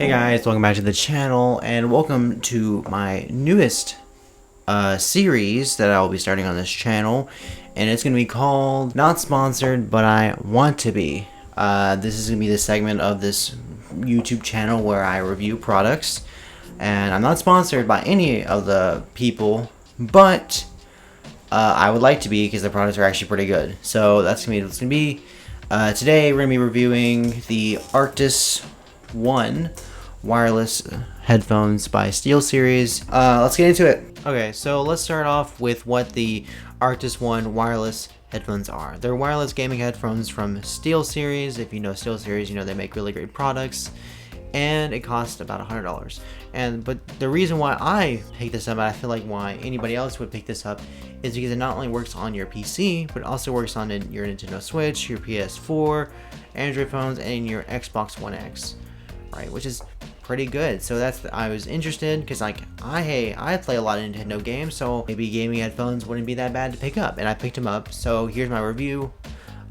Hey guys, welcome back to the channel and welcome to my newest series that I will be starting on this channel, and it's going to be called Not Sponsored But I Want to Be. This is going to be the segment of this YouTube channel where I review products, and I'm not sponsored by any of the people, but I would like to be because the products are actually pretty good. So that's going to be what it's going to be. Today we're going to be reviewing the Artcis 1 wireless headphones by SteelSeries. Let's get into it. Okay, so let's start off with what the Artcis 1 wireless headphones are. They're wireless gaming headphones from SteelSeries. If you know SteelSeries, you know they make really great products, and it costs about $100. But the reason why I picked this up, and I feel like why anybody else would pick this up, is because it not only works on your PC, but it also works on your Nintendo Switch, your PS4, Android phones, and your Xbox One X, right? Which is pretty good. So I was interested because I play a lot of Nintendo games, so maybe gaming headphones wouldn't be that bad to pick up, and I picked them up. So here's my review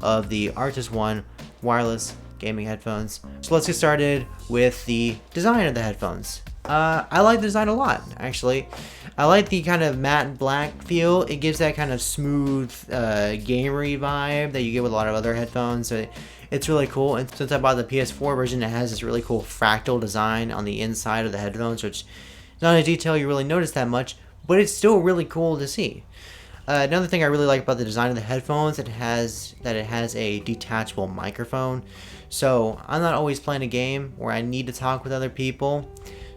of the Artcis 1 wireless gaming headphones. So let's get started with the design of the headphones. I like the design a lot, actually. I like the kind of matte black feel. It gives that kind of smooth, gamery vibe that you get with a lot of other headphones. So it's really cool. And since I bought the PS4 version, it has this really cool fractal design on the inside of the headphones, which is not a detail you really notice that much, but it's still really cool to see. Another thing I really like about the design of the headphones, it has a detachable microphone. So I'm not always playing a game where I need to talk with other people.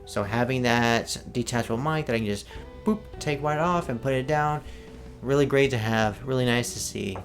So having that detachable mic that I can just boop, take right off and put it down, really great to have, really nice to see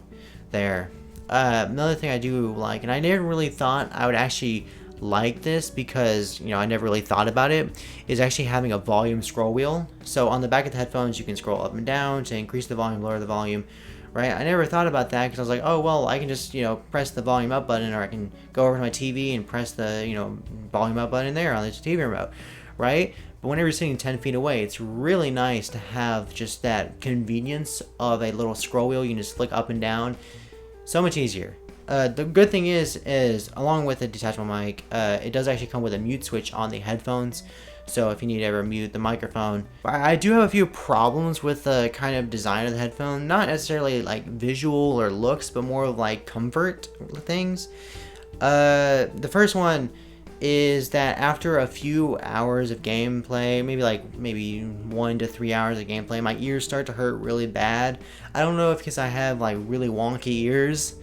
there. Another thing I do like, and I never really thought I would actually like this because, I never really thought about it, is actually having a volume scroll wheel. So on the back of the headphones, you can scroll up and down to increase the volume, lower the volume, right? I never thought about that because I was like, oh, well, I can just, press the volume up button, or I can go over to my TV and press the, volume up button there on the TV remote, right? But whenever you're sitting 10 feet away, it's really nice to have just that convenience of a little scroll wheel. You can just flick up and down. So much easier. The good thing is along with the detachable mic, it does actually come with a mute switch on the headphones. So if you need to ever mute the microphone. I do have a few problems with the kind of design of the headphone. Not necessarily like visual or looks, but more of like comfort things. The first one is that after a few hours of gameplay, maybe 1 to 3 hours of gameplay, my ears start to hurt really bad. I don't know if because I have like really wonky ears,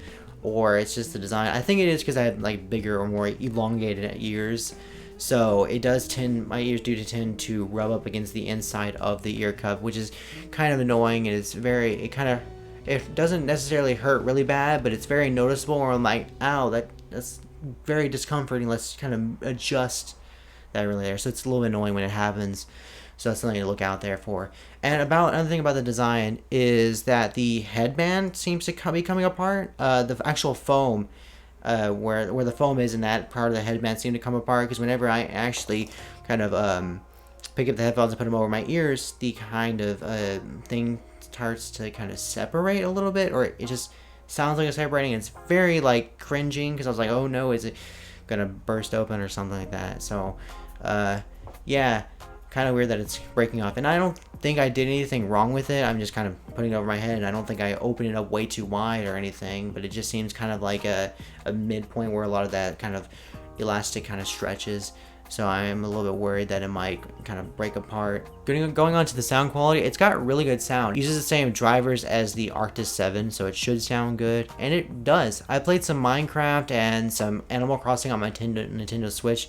or it's just the design. I think it is because I have like bigger or more elongated ears. So my ears do tend to rub up against the inside of the ear cup, which is kind of annoying, and it doesn't necessarily hurt really bad, but it's very noticeable where I'm like, ow, that's very discomforting. Let's kind of adjust that really there. So it's a little bit annoying when it happens. So that's something to look out there for. And another thing about the design is that the headband seems to be coming apart. The actual foam, where the foam is in that part of the headband, seem to come apart, because whenever I actually kind of pick up the headphones and put them over my ears, the kind of thing starts to kind of separate a little bit, or it just sounds like it's separating. It's very like cringing, because I was like, oh no, is it gonna burst open or something like that? So yeah, kind of weird that it's breaking off, and I don't think I did anything wrong with it. I'm just kind of putting it over my head, and I don't think I opened it up way too wide or anything, but it just seems kind of like a midpoint where a lot of that kind of elastic kind of stretches. So I'm a little bit worried that it might kind of break apart. Going on to the sound quality, it's got really good sound. It uses the same drivers as the Artcis 7, so it should sound good, and it does. I played some Minecraft and some Animal Crossing on my Nintendo Switch,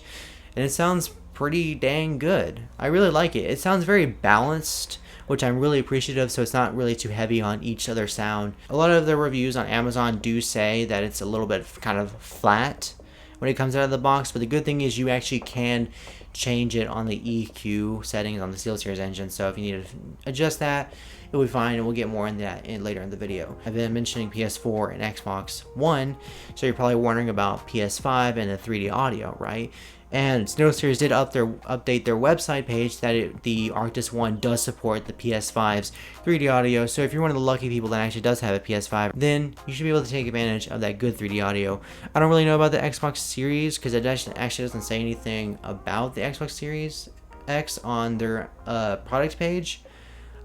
and it sounds pretty dang good. I really like it. It sounds very balanced, which I'm really appreciative of, so it's not really too heavy on each other sound. A lot of the reviews on Amazon do say that it's a little bit kind of flat when it comes out of the box, but the good thing is you actually can change it on the EQ settings on the SteelSeries engine. So if you need to adjust that, it'll be fine, and we'll get more in that later in the video. I've been mentioning PS4 and Xbox One, so you're probably wondering about PS5 and the 3D audio, right? And SteelSeries did update their website page that the Artcis One does support the PS5's 3D audio. So if you're one of the lucky people that actually does have a PS5, then you should be able to take advantage of that good 3D audio. I don't really know about the Xbox Series because it actually doesn't say anything about the Xbox Series X on their product page.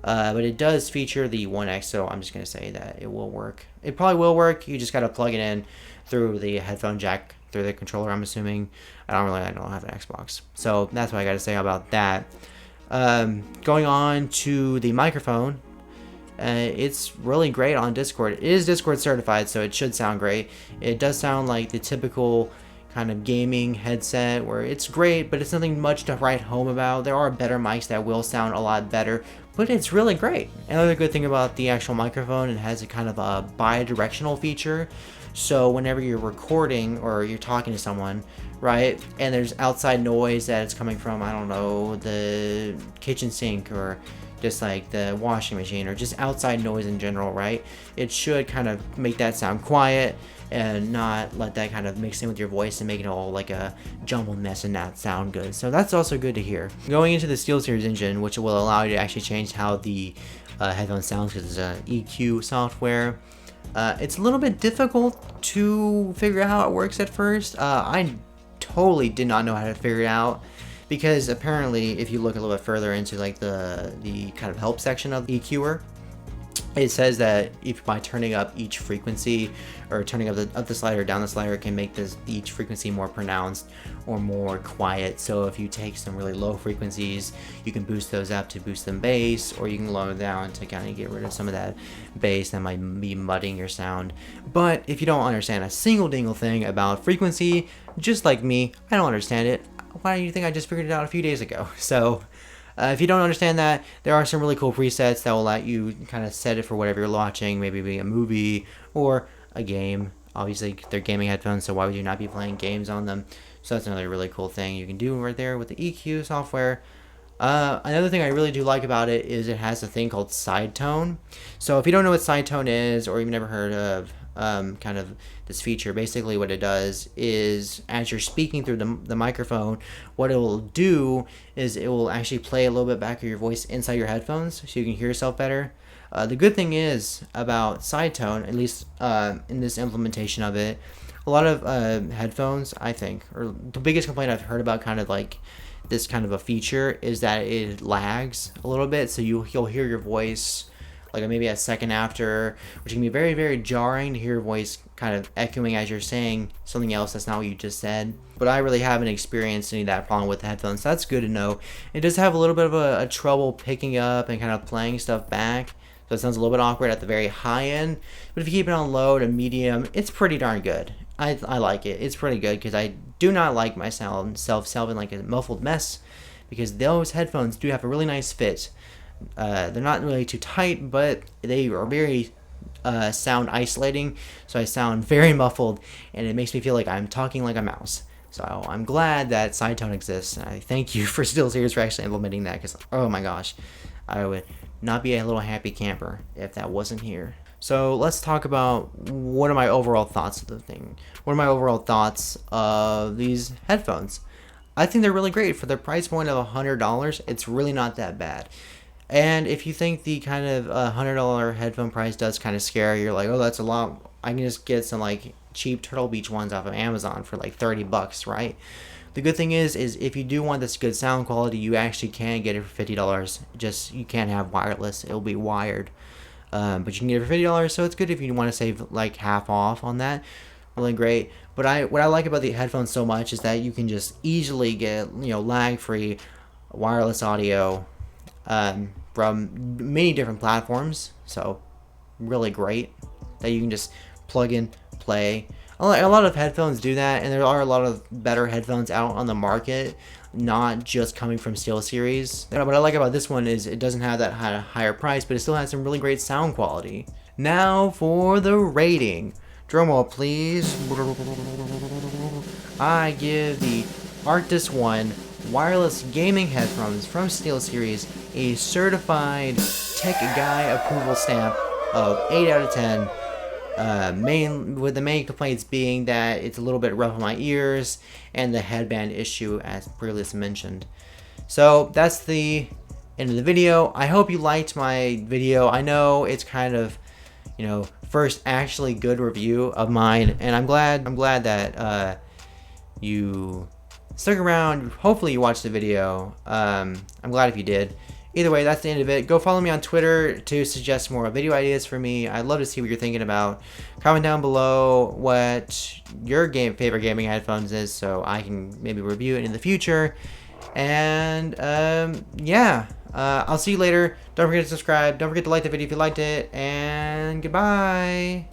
But it does feature the One X, so I'm just going to say that it will work. It probably will work. You just got to plug it in through the headphone jack, through the controller, I'm assuming. I don't have an Xbox. So that's what I got to say about that. Going on to the microphone. It's really great on Discord. It is Discord certified, so it should sound great. It does sound like the typical kind of gaming headset where it's great, but it's nothing much to write home about. There are better mics that will sound a lot better, but it's really great. Another good thing about the actual microphone, it has a kind of a bi-directional feature. So whenever you're recording or you're talking to someone, right, and there's outside noise that it's coming from, I don't know, the kitchen sink or just like the washing machine or just outside noise in general, right, it should kind of make that sound quiet and not let that kind of mix in with your voice and make it all like a jumbled mess and not sound good. So that's also good to hear. Going into the SteelSeries engine, which will allow you to actually change how the headphone sounds because it's an EQ software. It's a little bit difficult to figure out how it works at first. I totally did not know how to figure it out because apparently if you look a little bit further into like the kind of help section of EQer, it says that if by turning up each frequency or turning up the slider, down the slider, can make each frequency more pronounced or more quiet. So if you take some really low frequencies, you can boost those up to boost them bass, or you can lower them down to kind of get rid of some of that bass that might be mudding your sound. But if you don't understand a single dingle thing about frequency, just like me, I don't understand it. Why do you think I just figured it out a few days ago? So if you don't understand that, there are some really cool presets that will let you kind of set it for whatever you're watching, maybe be a movie or a game. Obviously, they're gaming headphones, so why would you not be playing games on them? So that's another really cool thing you can do right there with the EQ software. Another thing I really do like about it is it has a thing called side tone. So if you don't know what side tone is, or you've never heard of kind of this feature, basically what it does is as you're speaking through the microphone, what it will do is it will actually play a little bit back of your voice inside your headphones so you can hear yourself better. The good thing is about side tone, at least in this implementation of it, a lot of headphones, I think, or the biggest complaint I've heard about kind of like this kind of a feature is that it lags a little bit, so you'll hear your voice like maybe a second after, which can be very, very jarring to hear your voice kind of echoing as you're saying something else that's not what you just said. But I really haven't experienced any of that problem with the headphones, so that's good to know. It does have a little bit of a trouble picking up and kind of playing stuff back, so it sounds a little bit awkward at the very high end. But if you keep it on low to medium, it's pretty darn good. I like it. It's pretty good because I do not like my self sounding like a muffled mess, because those headphones do have a really nice fit. They're not really too tight, but they are very sound isolating, so I sound very muffled, and it makes me feel like I'm talking like a mouse. So I'm glad that side tone exists, and I thank you for SteelSeries for actually implementing that, because oh my gosh, I would not be a little happy camper if that wasn't here. So let's talk about what are my overall thoughts of the thing. What are my overall thoughts of these headphones? I think they're really great for the price point of $100. It's really not that bad. And if you think the kind of $100 headphone price does kind of scare you, you're like, oh, that's a lot. I can just get some like cheap Turtle Beach ones off of Amazon for like $30, right? The good thing is if you do want this good sound quality, you actually can get it for $50. Just you can't have wireless; it'll be wired. But you can get it for $50, so it's good if you want to save like half off on that. Really great. But what I like about the headphones so much is that you can just easily get lag-free wireless audio from many different platforms. So really great that you can just plug in, play. A lot of headphones do that, and there are a lot of better headphones out on the market, not just coming from SteelSeries. What I like about this one is it doesn't have that higher price, but it still has some really great sound quality. Now for the rating. Drumroll, please. I give the Artcis One wireless gaming headphones from SteelSeries a certified tech guy approval stamp of 8 out of 10. With the main complaints being that it's a little bit rough on my ears and the headband issue, as previously mentioned. So that's the end of the video. I hope you liked my video. I know it's kind of, first actually good review of mine, and I'm glad that you stuck around. Hopefully you watched the video. I'm glad if you did. Either way, that's the end of it. Go follow me on Twitter to suggest more video ideas for me. I'd love to see what you're thinking about. Comment down below what your favorite gaming headphones is, so I can maybe review it in the future. And yeah, I'll see you later. Don't forget to subscribe. Don't forget to like the video if you liked it. And goodbye.